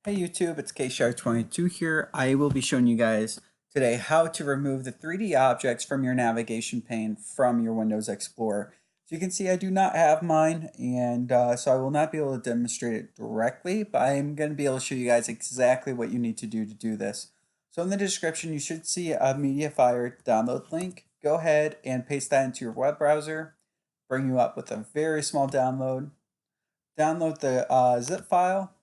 Hey YouTube, it's KShark22 here. I will be showing you guys today how to remove the 3D objects from your navigation pane from your Windows Explorer. So you can see I do not have mine, and so I will not be able to demonstrate it directly, but I'm going to be able to show you guys exactly what you need to do this. So in the description, you should see a Mediafire download link. Go ahead and paste that into your web browser. Bring you up with a very small download. Download the zip file.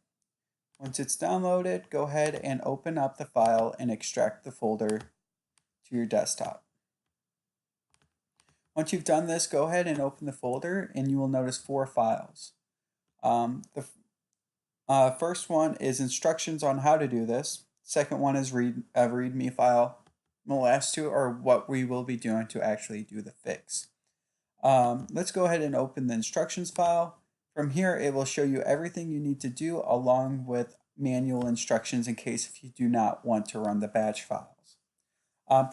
Once it's downloaded, go ahead and open up the file and extract the folder to your desktop. Once you've done this, go ahead and open the folder and you will notice 4 files. The first one is instructions on how to do this. Second one is README file. And the last 2 are what we will be doing to actually do the fix. Let's go ahead and open the instructions file. From here, it will show you everything you need to do along with manual instructions in case if you do not want to run the batch files.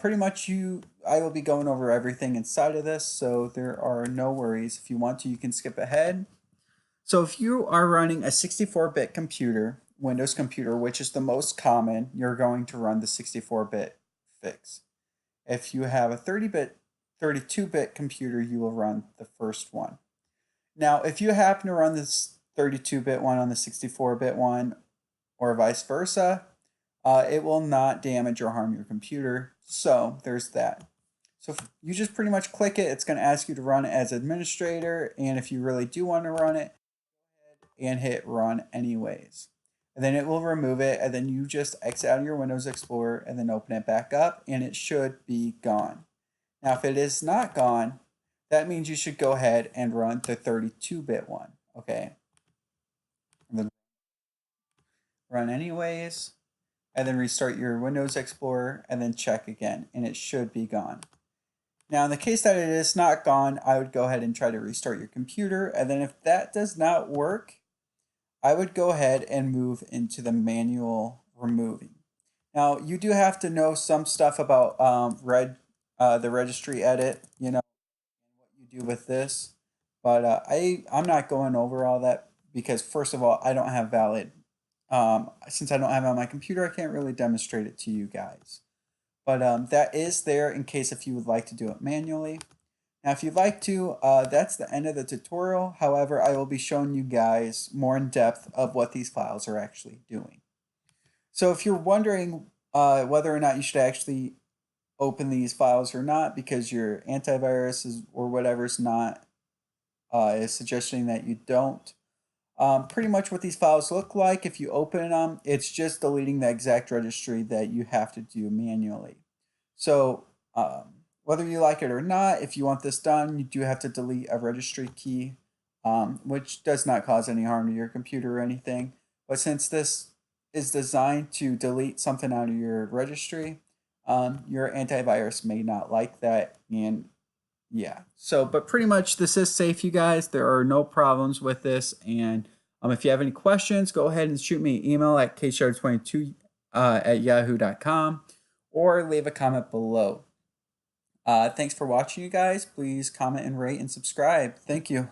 Pretty much I will be going over everything inside of this, so there are no worries. If you want to, you can skip ahead. So if you are running a 64-bit computer, Windows computer, which is the most common, you're going to run the 64-bit fix. If you have a 32-bit computer, you will run the first one. Now, if you happen to run this 32-bit one on the 64-bit one, or vice versa, it will not damage or harm your computer. So there's that. So you just pretty much click it. It's going to ask you to run it as administrator. And if you really do want to run it, go ahead and hit run anyways. And then it will remove it. And then you just exit out of your Windows Explorer and then open it back up. And it should be gone. Now, if it is not gone, that means you should go ahead and run the 32-bit one, okay? Run anyways, and then restart your Windows Explorer, and then check again, and it should be gone. Now, in the case that it is not gone, I would go ahead and try to restart your computer, and then if that does not work, I would go ahead and move into the manual removing. Now, you do have to know some stuff about the registry edit, what you do with this. But I'm not going over all that because, first of all, I don't have valid. Since I don't have it on my computer, I can't really demonstrate it to you guys. But that is there in case if you would like to do it manually. Now, if you'd like to, that's the end of the tutorial. However, I will be showing you guys more in depth of what these files are actually doing. So if you're wondering whether or not you should actually open these files or not because your antivirus or whatever is not is suggesting that you don't. Pretty much what these files look like, if you open them, it's just deleting the exact registry that you have to do manually. So whether you like it or not, if you want this done, you do have to delete a registry key, which does not cause any harm to your computer or anything. But since this is designed to delete something out of your registry, your antivirus may not like that, and yeah. So, but pretty much this is safe, you guys. There are no problems with this, and if you have any questions, go ahead and shoot me an email at kshark22 at yahoo.com or leave a comment below. Thanks for watching, you guys. Please comment and rate and subscribe. Thank you.